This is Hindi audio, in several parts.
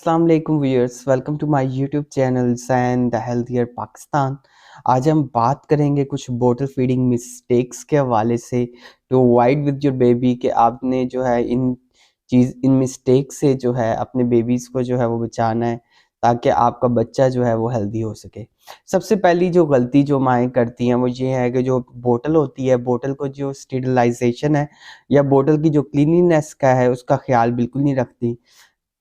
अस्सलाम वालेकुम viewers, welcome to my YouTube channels and the healthier Pakistan. आज हम बात करेंगे कुछ बोतल फीडिंग मिस्टेक्स के हवाले से to avoid with your baby कि आपने जो है इन मिस्टेक से जो है अपने बेबीज़ को जो है वो बचाना है ताकि आपका बच्चा जो है वो हेल्दी हो सके। सबसे पहली जो गलती जो माएँ करती हैं वो ये है कि जो बोतल होती है, बोतल को जो स्टेरिलाइजेशन है या बोतल की जो क्लीनिनेस का है उसका ख़्याल बिल्कुल नहीं रखती।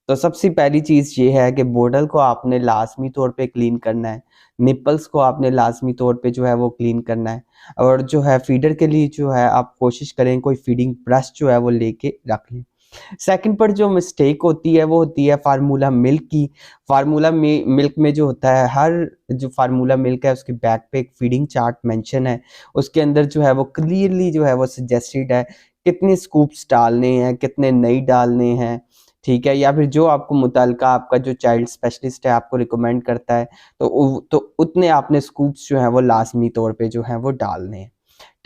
तो सबसे पहली चीज़ ये है कि बोतल को आपने लाज़मी तौर पे क्लीन करना है, निप्पल्स को आपने लाज़मी तौर पे जो है वो क्लीन करना है और जो है फीडर के लिए जो है आप कोशिश करें कोई फीडिंग ब्रश जो है वो लेके रख लें। सेकंड पर जो मिस्टेक होती है वो होती है फार्मूला मिल्क की। फार्मूला मिल्क में जो होता है हर जो फार्मूला मिल्क है उसके बैक पे एक फीडिंग चार्ट मेंशन है। उसके अंदर जो है वो क्लियरली जो है वो सजेस्टेड है कितने स्कूप्स डालने हैं, कितने नहीं डालने हैं, ठीक है? या फिर जो आपको मुतल्लिका आपका जो चाइल्ड स्पेशलिस्ट है आपको रिकमेंड करता है तो उतने आपने स्कूप्स जो हैं वो लाज़मी तौर पे जो हैं वो डालने हैं।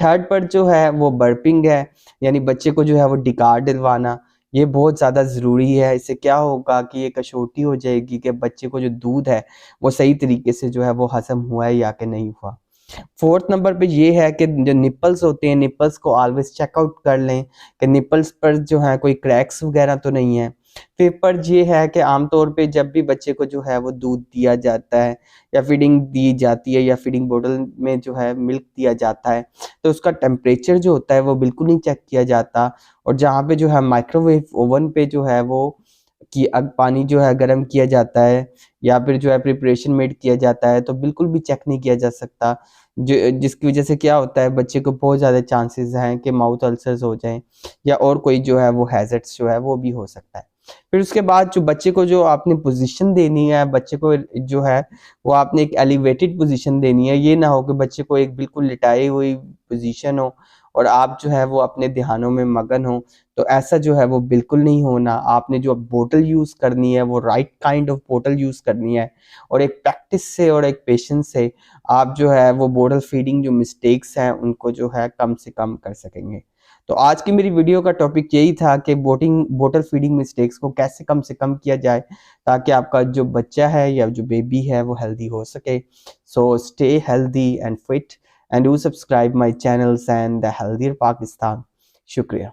थर्ड पर जो है वो बर्पिंग है, यानी बच्चे को जो है वो डिकार दिलवाना, ये बहुत ज़्यादा ज़रूरी है। इससे क्या होगा कि ये कशोटी हो जाएगी कि बच्चे को जो दूध है वो सही तरीके से जो है वो हज़म हुआ है या कि नहीं हुआ। फोर्थ नंबर पे ये है कि जो निप्पल्स होते हैं, निप्पल्स को ऑलवेज चेकआउट कर लें कि निप्पल्स पर जो है कोई क्रैक्स वगैरह तो नहीं है। फिर पर ये है कि आमतौर पे जब भी बच्चे को जो है वो दूध दिया जाता है या फीडिंग दी जाती है या फीडिंग बोतल में जो है मिल्क दिया जाता है तो उसका टेम्परेचर जो होता है वो बिल्कुल नहीं चेक किया जाता और जहाँ पे जो है माइक्रोवेव ओवन पे जो है वो कि अग पानी जो है गर्म किया जाता है या फिर जो है प्रिपरेशन मेड किया जाता है तो बिल्कुल भी चेक नहीं किया जा सकता जिसकी वजह से क्या होता है बच्चे को बहुत ज़्यादा चांसेस हैं कि माउथ अल्सर्स हो जाएं या और कोई जो है वो हैज़र्ड्स जो है वो भी हो सकता है। फिर उसके बाद जो बच्चे को जो आपने पोजीशन देनी है बच्चे को जो है वो आपने एक एलिवेटेड पोजीशन देनी है। ये ना हो कि बच्चे को एक बिल्कुल लिटाई हुई पोजीशन हो और आप जो है वो अपने ध्यानों में मगन हो। तो ऐसा जो है वो बिल्कुल नहीं होना। आपने जो बोतल यूज़ करनी है वो राइट काइंड ऑफ बोतल यूज़ करनी है और एक प्रैक्टिस से और एक पेशेंस से आप जो है वो बोतल फीडिंग जो मिस्टेक्स हैं उनको जो है कम से कम कर सकेंगे। तो आज की मेरी वीडियो का टॉपिक यही था कि बोतल फीडिंग मिस्टेक्स को कैसे कम से कम किया जाए ताकि आपका जो बच्चा है या जो बेबी है वो हेल्दी हो सके। So stay healthy and fit and do subscribe my channels and the healthier Pakistan. शुक्रिया।